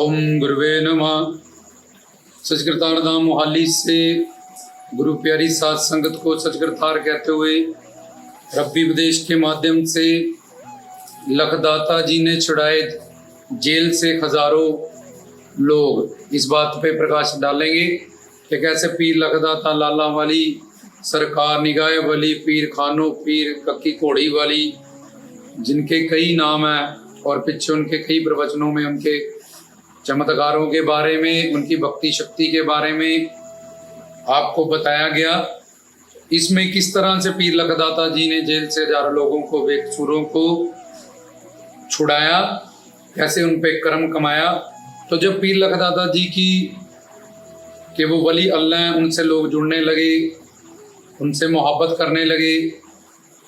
ओम गुरुवे नमः। सचकृतारधाम मोहाली से गुरु प्यारी साध संगत को सचकृतार कहते हुए रब्बी उपदेश के माध्यम से लखदाता जी ने छुड़ाए जेल से हजारों लोग, इस बात पे प्रकाश डालेंगे कि कैसे पीर लखदाता लाला वाली सरकार, निगाह वाली, पीर खानो, पीर कक्की घोड़ी वाली, जिनके कई नाम हैं और पीछे उनके कई प्रवचनों में उनके चमत्कारों के बारे में, उनकी भक्ति शक्ति के बारे में आपको बताया गया। इसमें किस तरह से पीर लखदाता जी ने जेल से हजारों लोगों को, बेकसूरों को छुड़ाया, कैसे उन पे कर्म कमाया। तो जब पीर लखदाता जी की कि वो वली अल्लाह हैं, उनसे लोग जुड़ने लगे, उनसे मोहब्बत करने लगे,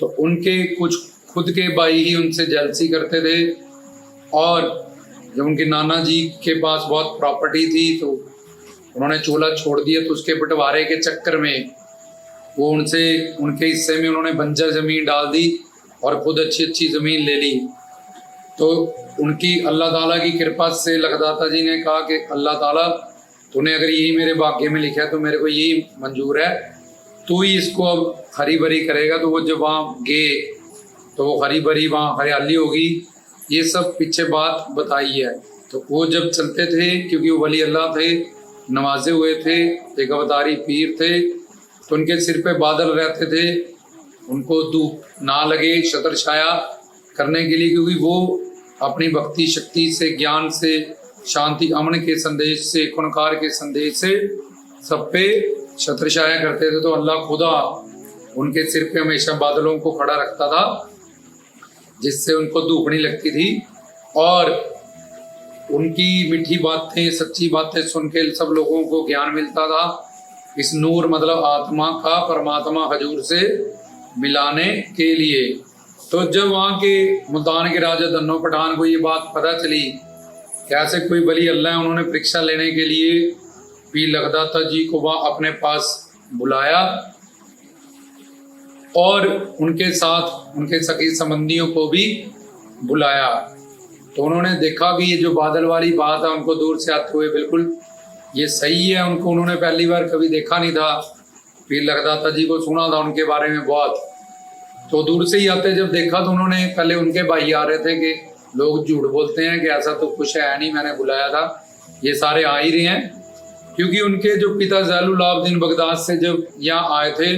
तो उनके कुछ खुद के भाई ही उनसे जेलसी करते थे। और जब उनके नाना जी के पास बहुत प्रॉपर्टी थी तो उन्होंने चूल्हा छोड़ दिया, तो उसके बंटवारे के चक्कर में वो उनसे, उनके हिस्से में उन्होंने बंजर ज़मीन डाल दी और खुद अच्छी अच्छी ज़मीन ले ली। तो उनकी अल्लाह ताला की कृपा से लखदाता जी ने कहा कि अल्लाह ताला, तूने अगर यही मेरे भाग्य में लिखा है तो मेरे को यही मंजूर है, तू ही इसको अब हरी भरी करेगा। तो वो जब वहाँ गए तो वो हरी भरी वहाँ हरियाली होगी, ये सब पीछे बात बताई है। तो वो जब चलते थे, क्योंकि वो वली अल्लाह थे, नवाजे हुए थे, एक अवतारी पीर थे, तो उनके सिर पे बादल रहते थे, उनको धूप ना लगे छत्र छाया करने के लिए, क्योंकि वो अपनी भक्ति शक्ति से, ज्ञान से, शांति अमन के संदेश से, खुनकार के संदेश से सब पे छत्र छाया करते थे। तो अल्लाह खुदा उनके सिर पे हमेशा बादलों को खड़ा रखता था, जिससे उनको धूप नहीं लगती थी। और उनकी मीठी बातें, सच्ची बातें सुन के सब लोगों को ज्ञान मिलता था। इस नूर मतलब आत्मा का परमात्मा हजूर से मिलाने के लिए। तो जब वहाँ के मुल्तान के राजा धन्नो पठान को ये बात पता चली, कैसे कोई वली अल्लाह है, उन्होंने परीक्षा लेने के लिए पीर लखदाता जी को वहाँ अपने पास बुलाया और उनके साथ उनके सखी संबंधियों को भी बुलाया। तो उन्होंने देखा कि ये जो बादल वाली बात है, उनको दूर से आते हुए बिल्कुल ये सही है। उनको, उन्होंने पहली बार कभी देखा नहीं था, पीर लखदाता जी को सुना था उनके बारे में बहुत। तो दूर से ही आते जब देखा तो उन्होंने, पहले उनके भाई आ रहे थे कि लोग झूठ बोलते हैं कि ऐसा तो कुछ है नहीं, मैंने बुलाया था, ये सारे आ ही रहे हैं। क्योंकि उनके जो पिता ज़ैनुल आबिदीन बगदाद से जब यहाँ आए थे,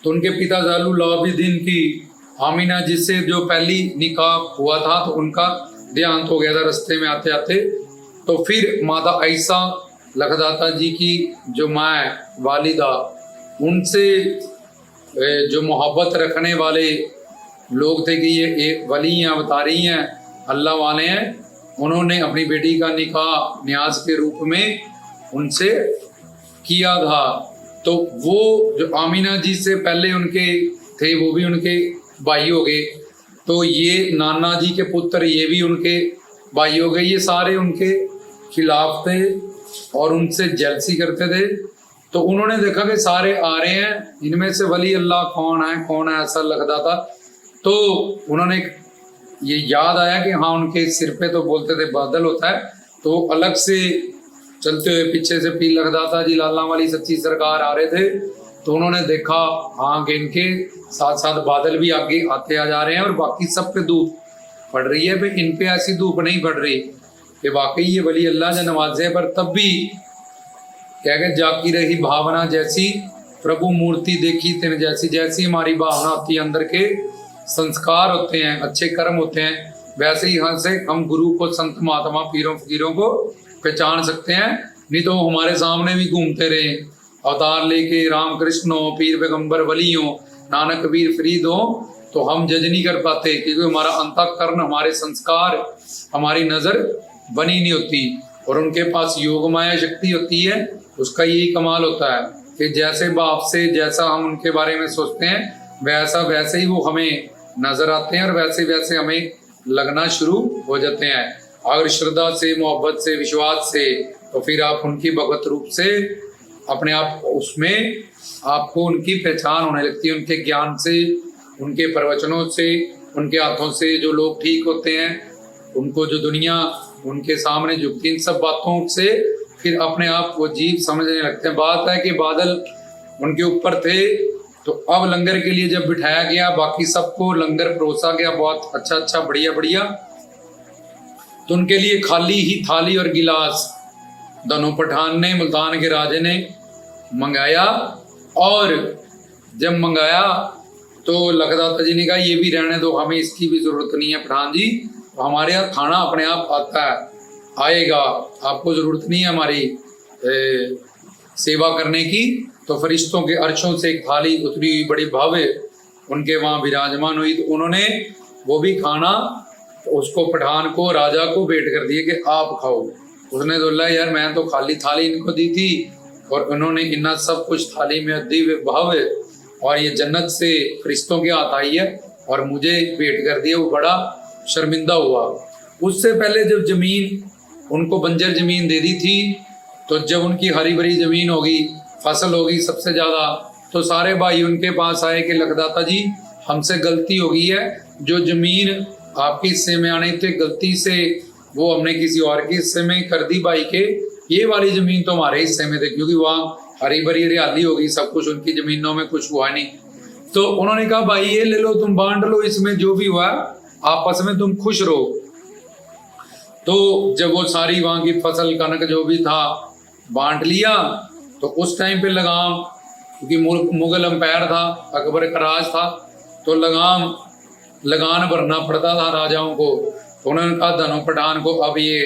तो उनके पिता ज़ैनुल आबिदीन की आमीना जिससे जो पहली निकाह हुआ था, तो उनका देहांत हो गया था रास्ते में आते आते। तो फिर माता आयशा लखदाता जी की जो माँ है, वालिदा, उनसे जो मोहब्बत रखने वाले लोग थे कि ये एक वली हैं, अवतारी हैं, अल्लाह वाले हैं, उन्होंने अपनी बेटी का निकाह न्याज के रूप में उनसे किया था। तो वो जो आमीना जी से पहले उनके थे, वो भी उनके भाई हो गए। तो ये नाना जी के पुत्र, ये भी उनके भाई हो गए। ये सारे उनके खिलाफ थे और उनसे जेलसी करते थे। तो उन्होंने देखा कि सारे आ रहे हैं, इनमें से वली अल्लाह कौन है ऐसा लखदाता। तो उन्होंने ये याद आया कि हाँ, उनके सिर पे तो बोलते थे बादल होता है। तो अलग से चलते हुए पीछे से पीर लखदाता जी लाला वाली सच्ची सरकार आ रहे थे। तो उन्होंने देखा हाँ कि इनके साथ साथ बादल भी आगे आते आ जा रहे हैं और बाकी सब पे धूप पड़ रही है, पर इन पे ऐसी धूप नहीं पड़ रही कि वाकई ये वली अल्लाह ने नवाजे। पर तब भी क्या कहते, जाकी रही भावना जैसी, प्रभु मूर्ति देखी तिन जैसी। जैसी हमारी भावना होती है, अंदर के संस्कार होते हैं, अच्छे कर्म होते हैं, वैसे ही यहाँ से हम गुरु को, संत महात्मा, पीरों फकीरों को पहचान सकते हैं। नहीं तो हमारे सामने भी घूमते रहे अवतार लेके, राम कृष्ण हो, पीर पैगंबर वली हो, नानक कबीर फरीद हो, तो हम जज नहीं कर पाते, क्योंकि हमारा अंतःकरण, हमारे संस्कार, हमारी नज़र बनी नहीं होती। और उनके पास योग माया शक्ति होती है, उसका यही कमाल होता है कि जैसे बाप से जैसा हम उनके बारे में सोचते हैं, वैसा वैसे ही वो हमें नजर आते हैं और वैसे वैसे हमें लगना शुरू हो जाते हैं। अगर श्रद्धा से, मोहब्बत से, विश्वास से, तो फिर आप उनकी भगवत रूप से अपने आप, उसमें आपको उनकी पहचान होने लगती है। उनके ज्ञान से, उनके प्रवचनों से, उनके हाथों से जो लोग ठीक होते हैं, उनको जो दुनिया उनके सामने झुकती। इन सब बातों से फिर अपने आप वो जीव समझने लगते हैं। बात है कि बादल उनके ऊपर थे, तो अब लंगर के लिए जब बिठाया गया, बाकी सबको लंगर परोसा गया, बहुत अच्छा अच्छा बढ़िया बढ़िया, तो उनके लिए खाली ही थाली और गिलास दोनों पठान ने, मुल्तान के राजे ने मंगाया। और जब मंगाया तो लखदाता जी ने कहा ये भी रहने दो, हमें इसकी भी जरूरत नहीं है पठान जी, हमारे यहाँ खाना अपने आप आता है, आएगा, आपको जरूरत नहीं है हमारी सेवा करने की। तो फरिश्तों के अर्शों से एक थाली उतरी हुई बड़ी भव्य उनके वहाँ विराजमान हुई, तो उन्होंने वो भी खाना उसको पठान को, राजा को भेंट कर दिए कि आप खाओ। उसने तो बोला यार मैं तो खाली थाली इनको दी थी और उन्होंने इतना सब कुछ थाली में दिव्य भव्य और ये जन्नत से फरिश्तों के हाथ आई है और मुझे भेंट कर दिया। वो बड़ा शर्मिंदा हुआ। उससे पहले जब जमीन उनको बंजर जमीन दे दी थी, तो जब उनकी हरी भरी जमीन होगी, फसल होगी सबसे ज्यादा, तो सारे भाई उनके पास आए कि लखदाता जी हमसे गलती हो गई है, जो जमीन आपके हिस्से में आने थे गलती से वो हमने किसी और के हिस्से में कर दी भाई के, ये वाली जमीन तो हमारे हिस्से में थी, क्योंकि वहाँ हरी भरी हरियाली होगी सब कुछ, उनकी जमीनों में कुछ हुआ नहीं। तो उन्होंने कहा भाई ये ले लो, तुम बांट लो, इसमें जो भी हुआ आपस में तुम खुश रहो। तो जब वो सारी वहां की फसल कनक जो भी था बांट लिया, तो उस टाइम पे लगाम, क्योंकि मुगल अंपायर था, अकबर का राज था, तो लगान भरना पड़ता था राजाओं को। तो उन्होंने कहा धनो पठान को अब ये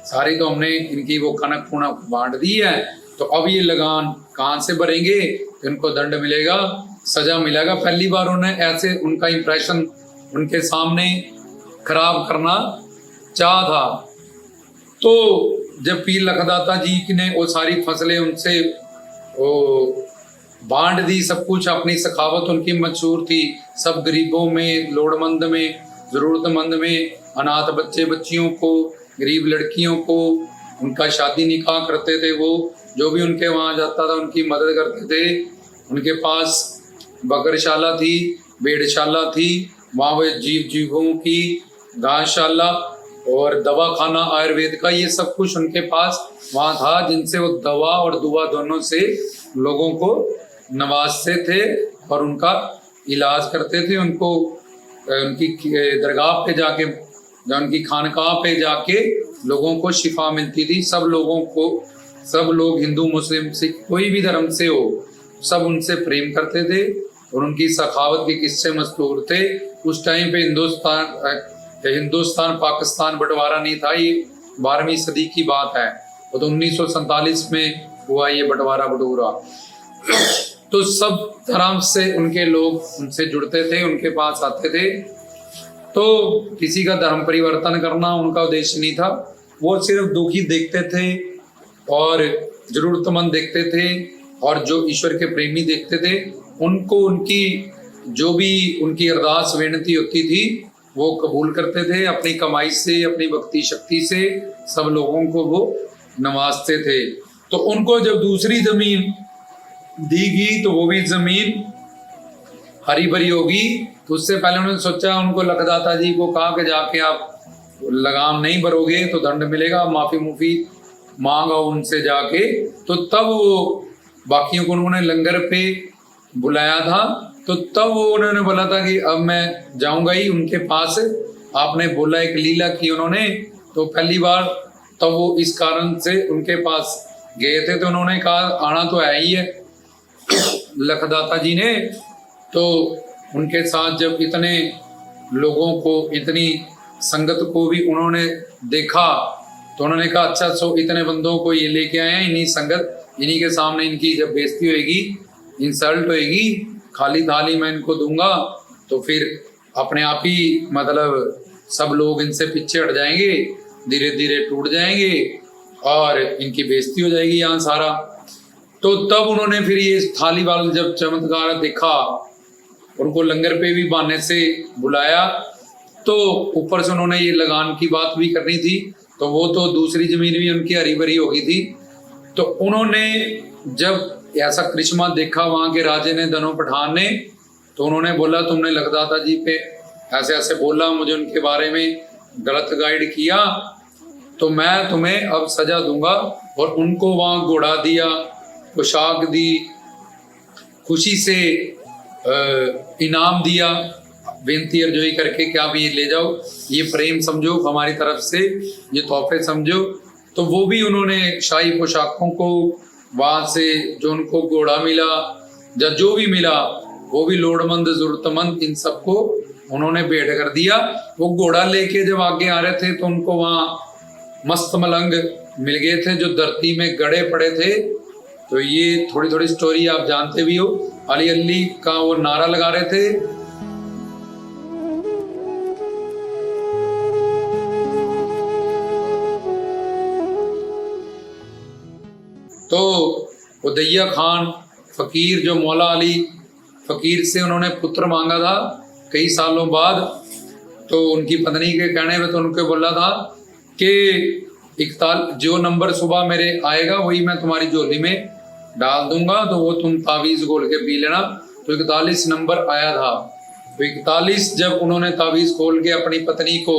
सारी तो हमने इनकी वो कनक पुनक बांट दी है, तो अब ये लगान कहाँ से भरेंगे, इनको दंड मिलेगा, सजा मिलेगा। पहली बार उन्हें ऐसे उनका इंप्रेशन उनके सामने खराब करना चाहा था। तो जब पीर लखदाता जी ने वो सारी फसलें उनसे वो बांट दी, सब कुछ, अपनी सखावत उनकी मशहूर थी, सब गरीबों में, लोड़मंद में, जरूरतमंद में, अनाथ बच्चे बच्चियों को, गरीब लड़कियों को उनका शादी निकाह करते थे। वो जो भी उनके वहाँ जाता था उनकी मदद करते थे। उनके पास बकरशाला थी, भेड़शाला थी, वहाँ वो जीवों की घासशाला और दवा खाना आयुर्वेद का, ये सब कुछ उनके पास वहाँ था, जिनसे वो दवा और दुआ दोनों से लोगों को नवाजते थे और उनका इलाज करते थे। उनको उनकी दरगाह पे जाके, उनकी खानकाह पे जाके लोगों को शिफा मिलती थी। सब लोगों को, सब लोग हिंदू मुस्लिम सिख कोई भी धर्म से हो, सब उनसे प्रेम करते थे और उनकी सखावत के किस्से मशहूर थे। उस टाइम पे हिंदुस्तान पाकिस्तान बंटवारा नहीं था, ये 12वीं सदी की बात है, वो तो 1947 में हुआ ये बंटवारा बटोरा। तो सब धर्म से उनके लोग उनसे जुड़ते थे, उनके पास आते थे। तो किसी का धर्म परिवर्तन करना उनका उद्देश्य नहीं था, वो सिर्फ दुखी देखते थे और जरूरतमंद देखते थे और जो ईश्वर के प्रेमी देखते थे, उनको उनकी जो भी उनकी अरदास विनती होती थी वो कबूल करते थे। अपनी कमाई से, अपनी भक्ति शक्ति से सब लोगों को वो नवाजते थे। तो उनको जब दूसरी जमीन दी गई तो वो भी जमीन हरी भरी होगी, तो उससे पहले उन्होंने सोचा, उनको लखदाता जी को कहा कि जाके आप लगाम नहीं भरोगे तो दंड मिलेगा, माफी मुफी मांगा उनसे जाके। तो तब वो बाकियों को उन्होंने लंगर पे बुलाया था, तो तब वो उन्होंने बोला था कि अब मैं जाऊंगा ही उनके पास। आपने बोला एक लीला की उन्होंने, तो पहली बार तब वो इस कारण से उनके पास गए थे। तो उन्होंने कहा आना तो है ही है लखदाता जी ने। तो उनके साथ जब इतने लोगों को, इतनी संगत को भी उन्होंने देखा, तो उन्होंने कहा अच्छा, सो इतने बंदों को ये लेके आए हैं, इन्हीं संगत, इन्हीं के सामने इनकी जब बेइज्जती होएगी, इंसल्ट होएगी, खाली थाली मैं इनको दूंगा, तो फिर अपने आप ही मतलब सब लोग इनसे पीछे हट जाएंगे, धीरे धीरे टूट जाएंगे और इनकी बेइज्जती हो जाएगी यहाँ सारा। तो तब उन्होंने फिर ये थाली वाला जब चमत्कार देखा, उनको लंगर पे भी बहाने से बुलाया, तो ऊपर से उन्होंने ये लगान की बात भी करनी थी, तो वो तो दूसरी जमीन भी उनकी हरी भरी हो गई थी। तो उन्होंने जब ऐसा करिश्मा देखा वहां के राजे ने, धनो पठान ने, तो उन्होंने बोला तुमने लखदाता जी पे ऐसे ऐसे बोला, मुझे उनके बारे में गलत गाइड किया, तो मैं तुम्हें अब सजा दूंगा। और उनको वहां घोड़ा दिया, पोशाक दी, खुशी से इनाम दिया, बेनती अर्जोई करके कि आप ये ले जाओ, ये प्रेम समझो हमारी तरफ से, ये तोहफे समझो। तो वो भी उन्होंने शाही पोशाकों को वहां से, जो उनको घोड़ा मिला या जो भी मिला, वो भी लोड़मंद जरूरतमंद इन सबको उन्होंने भेंट कर दिया। वो घोड़ा लेके जब आगे आ रहे थे तो उनको वहां मस्त मलंग मिल गए थे जो धरती में गड़े पड़े थे। तो ये थोड़ी थोड़ी स्टोरी आप जानते भी हो। अली अली का वो नारा लगा रहे थे। तो उदैया खान फकीर, जो मौला अली फकीर से उन्होंने पुत्र मांगा था कई सालों बाद, तो उनकी पत्नी के कहने पे तो उनको बोला था कि जो नंबर सुबह मेरे आएगा वही मैं तुम्हारी झोली में डाल दूंगा, तो वो तुम तावीज घोल के पी लेना। तो 41 नंबर आया था। तो 41 जब उन्होंने तावीज खोल के अपनी पत्नी को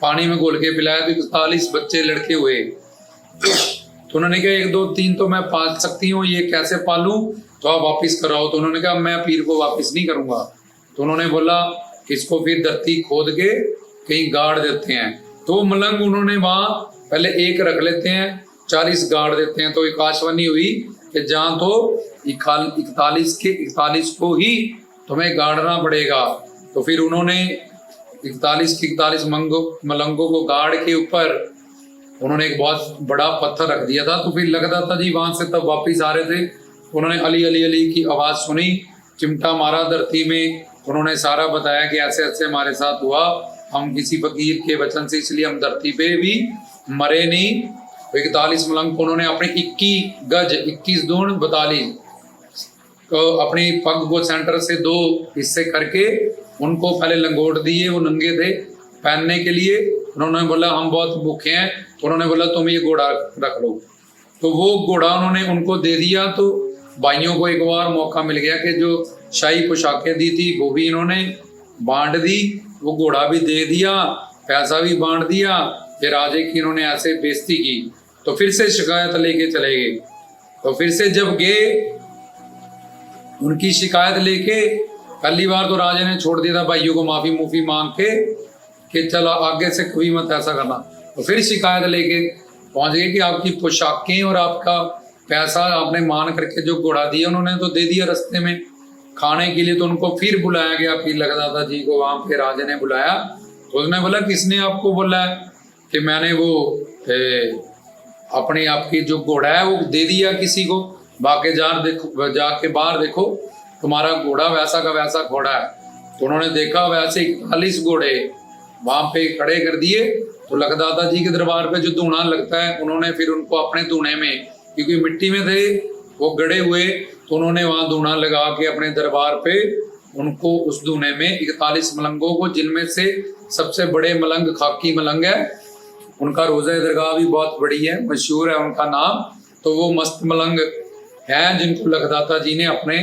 पानी में घोल के पिलाया तो 41 बच्चे लड़के हुए। तो उन्होंने कहा 1 2 3 तो मैं पाल सकती हूँ, ये कैसे पालूं, तो आप वापिस कराओ। तो उन्होंने कहा मैं पीर को वापिस नहीं करूंगा। तो उन्होंने बोला इसको फिर धरती खोद के कहीं गाड़ देते हैं। तो मलंग उन्होंने वहां पहले एक रख लेते हैं, 40 गाड़ देते हैं। तो एक आशवानी हुई कि जहां तो 41 के 41 को ही तुम्हें गाड़ना पड़ेगा। तो फिर उन्होंने 41 के 41 मलंगों को गाड़ के ऊपर उन्होंने एक बहुत बड़ा पत्थर रख दिया था। तो फिर लगदाता जी वहां से तब वापिस आ रहे थे, उन्होंने अली अली अली की आवाज सुनी, चिमटा मारा धरती में, उन्होंने सारा बताया कि ऐसे ऐसे हमारे साथ हुआ, हम किसी फकीर के वचन से, इसलिए हम धरती पे भी मरे नहीं। 41 मलंग को उन्होंने अपने 21 गज 21 दूण 42 को अपनी पग को सेंटर से 2 हिस्से करके उनको पहले लंगोट दिए, वो नंगे थे पहनने के लिए। उन्होंने बोला हम बहुत भूखे हैं, तो उन्होंने बोला तुम ये घोड़ा रख लो। तो वो घोड़ा उन्होंने उनको दे दिया। तो भाइयों को एक बार मौका मिल गया कि जो शाही पोशाकें दी थी वो भी इन्होंने बांट दी, वो घोड़ा भी दे दिया, पैसा भी बांट दिया। फिर राजे की इन्होंने ऐसे बेइज्जती की। तो फिर से शिकायत लेके चले गए। तो फिर से जब गए उनकी शिकायत लेके, पहली बार तो राजे ने छोड़ दिया था भाइयों को माफी मुफी मांग के कि चलो आगे से कभी मत ऐसा करना। तो फिर शिकायत लेके पहुंच गए कि आपकी पोशाकें और आपका पैसा आपने मान करके जो घोड़ा दिया उन्होंने तो दे दिया रास्ते में खाने के लिए। तो उनको फिर बुलाया गया, पीर लगदाता जी को वहां पे राजे ने बुलाया। तो उसने बोला किसने आपको बोला है कि मैंने वो अपने आपकी जो घोड़ा है वो दे दिया किसी को, बाकी जाके बाहर देखो तुम्हारा घोड़ा वैसा का वैसा घोड़ा है। तो उन्होंने देखा वैसे 41 घोड़े वहां पे खड़े कर दिए। तो लगदाता जी के दरबार पे जो धूना लगता है उन्होंने फिर उनको अपने धूने में, क्योंकि मिट्टी में थे वो गड़े हुए, तो उन्होंने वहां धूना लगा के अपने दरबार पे उनको उस धूने में 41 मलंगों को, जिनमें से सबसे बड़े मलंग खाकी मलंग है, उनका रोज़ा दरगाह भी बहुत बड़ी है, मशहूर है उनका नाम। तो वो मस्त मलंग हैं जिनको लगदाता जी ने अपने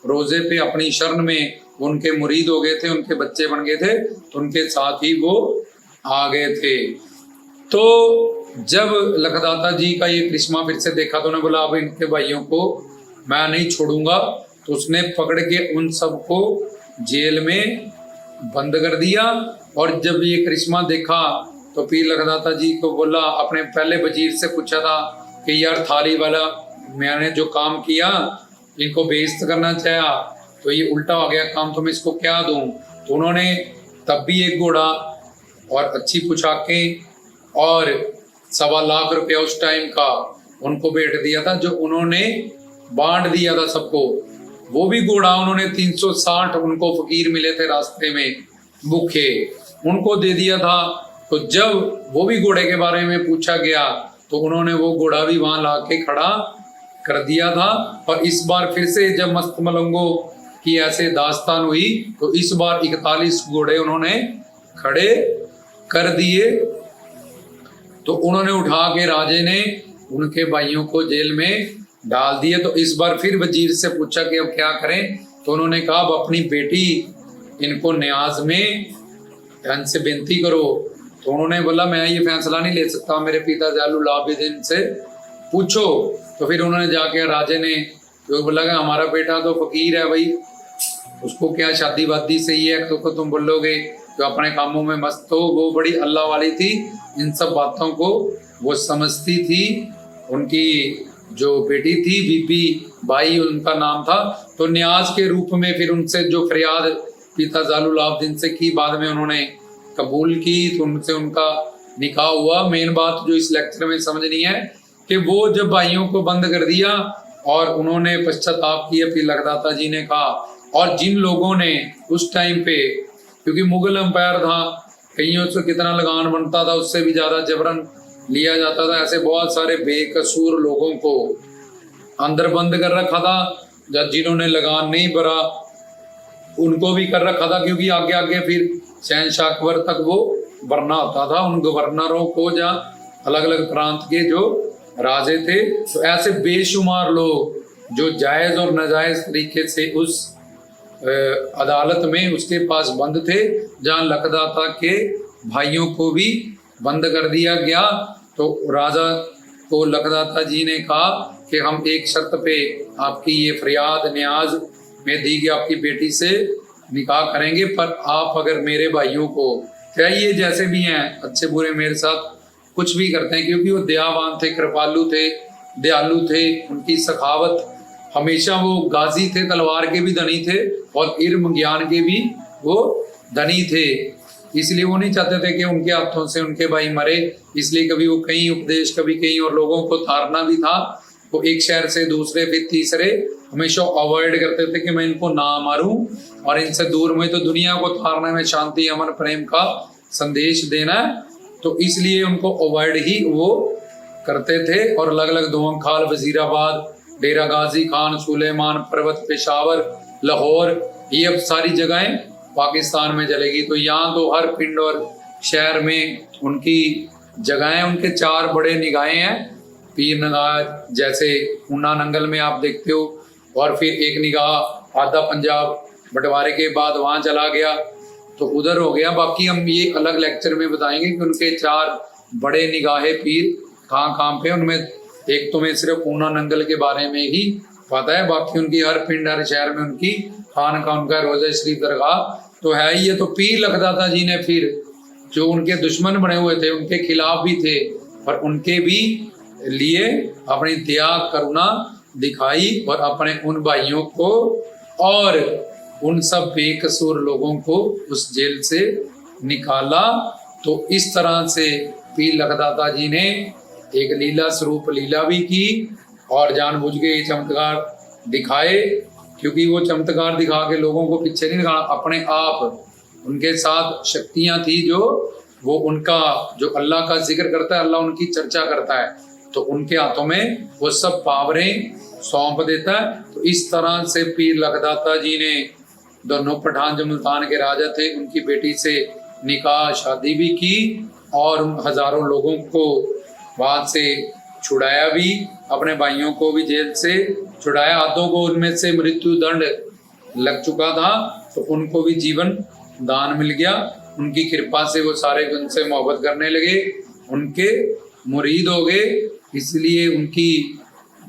रोजे पे अपनी शरण में, उनके मुरीद हो गए थे, उनके बच्चे बन गए थे, तो उनके साथ ही वो आ गए थे। तो जब लगदाता जी का ये करिश्मा फिर से देखा तो उन्होंने बोला अब इनके भाइयों को मैं नहीं छोड़ूंगा। तो उसने पकड़ के उन सबको जेल में बंद कर दिया। और जब ये करिश्मा देखा तो पीर लगदाता जी को बोला, अपने पहले वजीर से पूछा था कि यार थाली वाला मैंने जो काम किया इनको बेइज्जत करना चाहा, तो ये उल्टा हो गया काम, तो मैं इसको क्या दूं। तो उन्होंने तब भी एक घोड़ा और अच्छी पोशाकें और 1.25 लाख रुपया उस टाइम का उनको भेंट दिया था, जो उन्होंने बांट दिया था सबको। वो भी घोड़ा उन्होंने 360 उनको फकीर मिले थे रास्ते में भूखे, उनको दे दिया था। तो जब वो भी घोड़े के बारे में पूछा गया तो उन्होंने वो घोड़ा भी वहां ला के खड़ा कर दिया था। और इस बार फिर से जब मस्त मलंगों की ऐसे दास्तान हुई तो इस बार 41 घोड़े उन्होंने खड़े कर दिए। तो उन्होंने उठा के राजे ने उनके भाइयों को जेल में डाल दिए। तो इस बार फिर वजीर से पूछा कि अब क्या करें। तो उन्होंने कहा अब अपनी बेटी इनको न्याज में इनसे विनती करो तो उन्होंने बोला मैं ये फैसला नहीं ले सकता, मेरे पिता दयालु लाभिदीन से पूछो। तो फिर उन्होंने जाके राजे ने जो बोला कि हमारा बेटा तो फकीर है भाई, उसको क्या शादी वादी सही है तो तुम बोलोगे, जो अपने कामों में मस्त हो। वो बड़ी अल्लाह वाली थी, इन सब बातों को वो समझती थी। उनकी जो बेटी थी बीबी बाई उनका नाम था। तो न्याज के रूप में फिर उनसे जो फरियाद पिता जालुलाब्दीन से की, बाद में उन्होंने कबूल की, तो उनसे उनका निकाह हुआ। मेन बात जो इस लेक्चर में समझनी है कि वो जब भाइयों को बंद कर दिया और उन्होंने पश्चाताप किया, फिर लगदाता जी ने कहा, और जिन लोगों ने उस टाइम पे, क्योंकि मुगल एम्पायर था, कईयों से कितना लगान बनता था, उससे भी ज्यादा जबरन लिया जाता था। ऐसे बहुत सारे बेकसूर लोगों को अंदर बंद कर रखा था। जब जिन्होंने लगान नहीं भरा उनको भी कर रखा था, क्योंकि आगे आगे फिर शहनशाह अकबर तक वो भरना होता था उन गवर्नरों को, जहाँ अलग अलग प्रांत के जो राजे थे। तो ऐसे बेशुमार लोग जो जायज और नाजायज तरीके से उस अदालत में उसके पास बंद थे, जहाँ लखदाता के भाइयों को भी बंद कर दिया गया। तो राजा को लखदाता जी ने कहा कि हम एक शर्त पे आपकी ये फरियाद न्याज में दी गई आपकी बेटी से निकाह करेंगे, पर आप अगर मेरे भाइयों को, चाहिए जैसे भी हैं अच्छे बुरे मेरे साथ कुछ भी करते हैं, क्योंकि वो दयावान थे, कृपालु थे, दयालु थे, उनकी सखावत, हमेशा वो गाजी थे, तलवार के भी धनी थे और इल्म ज्ञान के भी वो धनी थे। इसलिए वो नहीं चाहते थे कि उनके हाथों से उनके भाई मरे, इसलिए कभी वो कहीं उपदेश, कभी कहीं, और लोगों को तारना भी था। वो एक शहर से दूसरे फिर तीसरे हमेशा अवॉइड करते थे कि मैं इनको ना मारूं और इनसे दूर में, तो दुनिया को तारने में शांति अमन प्रेम का संदेश देना है, तो इसलिए उनको अवॉइड ही वो करते थे। और अलग अलग दोवंखाल, वजीराबाद, डेरा गाजी खान, सुलेमान पर्वत, पेशावर, लाहौर, ये अब सारी जगहें पाकिस्तान में चलेगी। तो यहाँ तो हर पिंड और शहर में उनकी जगहें, उनके 4 बड़े निगाहें हैं। पीर निगाह जैसे ऊना नंगल में आप देखते हो, और फिर एक निगाह आधा पंजाब बंटवारे के बाद वहाँ चला गया, तो उधर हो गया। बाकी हम ये अलग लेक्चर में बताएंगे कि उनके 4 बड़े निगाहे पीर कहाँ कहाँ पे। उनमें एक तो मैं सिर्फ ऊना नंगल के बारे में ही पता है, बाकी उनकी हर पिंड हर शहर में उनकी खान का, उनका रोजा शरीफ दरगाह तो है ही है। तो पीर लखदाता जी ने फिर जो उनके दुश्मन बने हुए थे उनके खिलाफ भी थे, पर उनके भी लिए अपनी दया करुणा दिखाई और अपने उन भाइयों को और उन सब बेकसूर लोगों को उस जेल से निकाला। तो इस तरह से पीर लखदाता जी ने एक लीला स्वरूप लीला भी की और जानबूझ के ये चमत्कार दिखाए, क्योंकि वो चमत्कार दिखा के लोगों को पीछे नहीं दिखाना, अपने आप उनके साथ शक्तियां थी जो वो उनका जो अल्लाह का जिक्र करता है, अल्लाह उनकी चर्चा करता है, तो उनके हाथों में वो सब पावरें सौंप देता है। तो इस तरह से पीर लखदाता जी ने दोनों पठान जो मुल्तान के राजा थे उनकी बेटी से निकाह शादी भी की और हजारों लोगों को वहां से छुड़ाया भी, अपने भाइयों को भी जेल से छुड़ाया। आधों को उनमें से मृत्यु दंड लग चुका था तो उनको भी जीवन दान मिल गया। उनकी कृपा से वो सारे उनसे मोहब्बत करने लगे, उनके मुरीद हो गए। इसलिए उनकी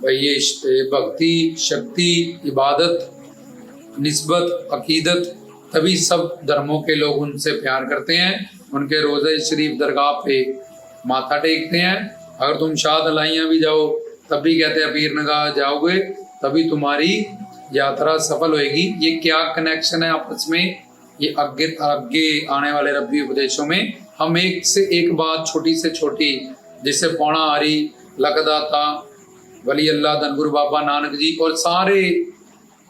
ये भक्ति, शक्ति, इबादत, निस्बत, अकीदत, तभी सब धर्मों के लोग उनसे प्यार करते हैं। उनके रोज़े शरीफ दरगाह पे माथा टेकते हैं। अगर तुम शाह दलाइयाँ भी जाओ तब भी कहते हैं पीर निगाह जाओगे तभी तुम्हारी यात्रा सफल होएगी। ये क्या कनेक्शन है आपस में, ये आगे आगे आने वाले रब्बी उपदेशों में हम एक से एक बात छोटी से छोटी, जिससे पौना हरी, लखदाता, वली अल्लाह, धनगुरु बाबा नानक जी और सारे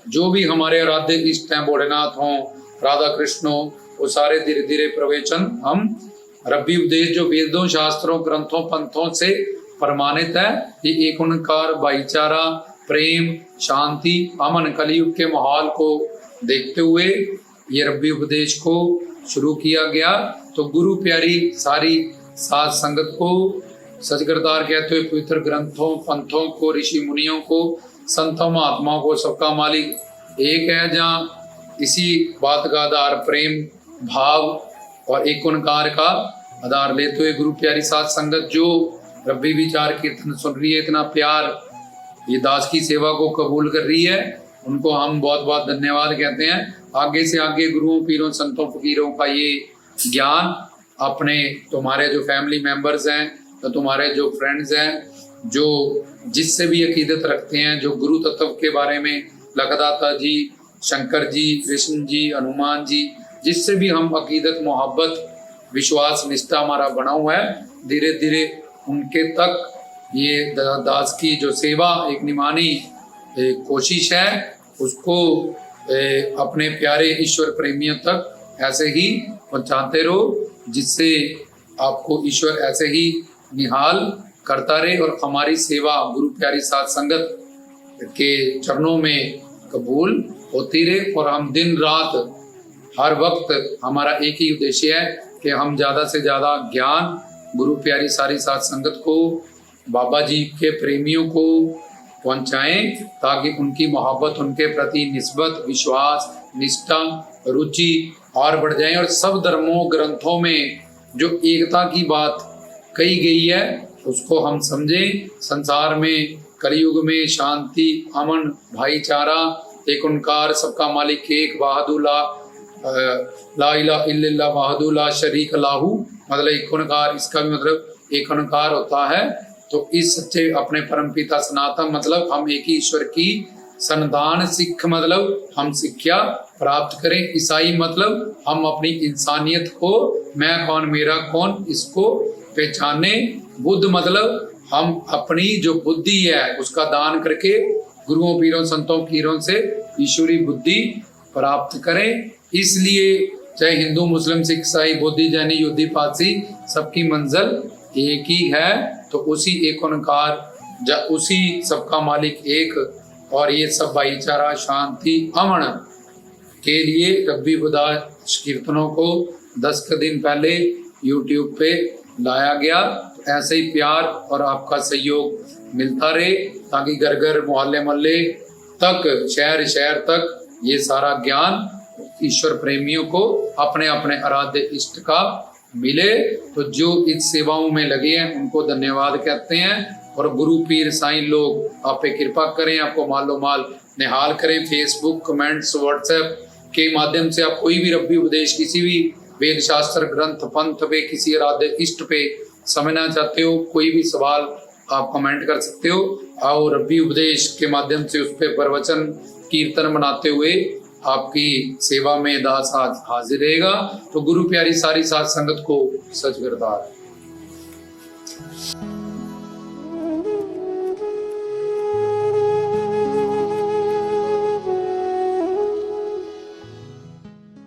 जो भी हमारे आराध्य इष्ट हैं, भोलेनाथ हों, राधा कृष्ण हो, वो सारे धीरे धीरे प्रवचन हम रब्बी उपदेश जो वेदों, शास्त्रों, ग्रंथों, पंथों से प्रमाणित है, ये एक ओंकार, भाईचारा, प्रेम, शांति, अमन, कलयुग के माहौल को देखते हुए ये रब्बी उपदेश को शुरू किया गया। तो गुरु प्यारी सारी साध संगत को, सचकरतार कहते हुए पवित्र ग्रंथों, पंथों को, ऋषि मुनियों को, संतों महात्माओं को, सबका मालिक एक है, जहाँ इसी बात का आधार प्रेम भाव और एक ओंकार का आधार लेते हुए गुरु प्यारी साध संगत जो रब्बी विचार कीर्तन सुन रही है, इतना प्यार ये दास की सेवा को कबूल कर रही है, उनको हम बहुत बहुत धन्यवाद कहते हैं। आगे से आगे गुरुओं पीरों संतों फकीरों का ये ज्ञान अपने तुम्हारे जो फैमिली मेंबर्स हैं, तो तुम्हारे जो फ्रेंड्स हैं, जो जिससे भी अकीदत रखते हैं, जो गुरु तत्व के बारे में लखदाता जी, शंकर जी, कृष्ण जी, हनुमान जी, जिससे भी हम अकीदत मोहब्बत विश्वास निष्ठा हमारा बना हुआ है, धीरे धीरे उनके तक ये दास की जो सेवा एक निमानी कोशिश है, उसको अपने प्यारे ईश्वर प्रेमियों तक ऐसे ही पहुंचाते रहो, जिससे आपको ईश्वर ऐसे ही निहाल करता रहे और हमारी सेवा गुरु प्यारी साध संगत के चरणों में कबूल होती रहे। और हम दिन रात हर वक्त हमारा एक ही उद्देश्य है कि हम ज़्यादा से ज़्यादा ज्ञान गुरु प्यारी सारी साध संगत को, बाबा जी के प्रेमियों को पहुंचाएं, ताकि उनकी मोहब्बत, उनके प्रति निस्बत, विश्वास, निष्ठा, रुचि और बढ़ जाए। और सब धर्मों ग्रंथों में जो एकता की बात कही गई है उसको हम समझें। संसार में कलयुग में शांति, अमन, भाईचारा, एक ओंकार, सबका मालिक एक, वाहदुल्ला ला इलाहा इल्लल्लाह वाहदु ला शरीक लाहू, मतलब एक ओंकार, इसका भी मतलब एक ओंकार होता है। तो इस सच्चे अपने परमपिता सनातन मतलब हम एक ही ईश्वर की संतान, सिख मतलब हम शिक्षा प्राप्त करें, ईसाई मतलब हम अपनी इंसानियत को, मैं कौन मेरा कौन, इसको पहचाने, बुद्ध मतलब हम अपनी जो बुद्धि है उसका दान करके गुरुओं पीरों संतों कीरों से ईश्वरी बुद्धि प्राप्त करें। इसलिए चाहे हिंदू मुस्लिम सिख ईसाई बौद्धी जैनी योधी पारसी, सबकी मंजिल एक ही है। तो उसी एक ओंकार, उसी सबका मालिक एक, और ये सब भाईचारा, शांति, अमन के लिए रब्बी उदास कीर्तनों को 10 दिन पहले YouTube पे लाया गया। तो ऐसे ही प्यार और आपका सहयोग मिलता रहे, ताकि घर घर, मोहल्ले मोहल्ले तक, शहर शहर तक ये सारा ज्ञान ईश्वर प्रेमियों को अपने अपने आराध्य इष्ट का मिले। तो जो इस सेवाओं में लगे हैं उनको धन्यवाद कहते हैं। और गुरु पीर साईं लोग आप पे कृपा करें, आपको मालो माल निहाल करें। फेसबुक, कमेंट्स, व्हाट्सएप के माध्यम से आप कोई भी रब्बी उपदेश, किसी भी वेद शास्त्र ग्रंथ पंथ पे, किसी आराध्य इष्ट पे समझना चाहते हो, कोई भी सवाल आप कमेंट कर सकते हो। और रब्बी उपदेश के माध्यम से उस पर प्रवचन कीर्तन बनाते हुए आपकी सेवा में दास हाजिर रहेगा। तो गुरु प्यारी सारी साध संगत को सच करता है।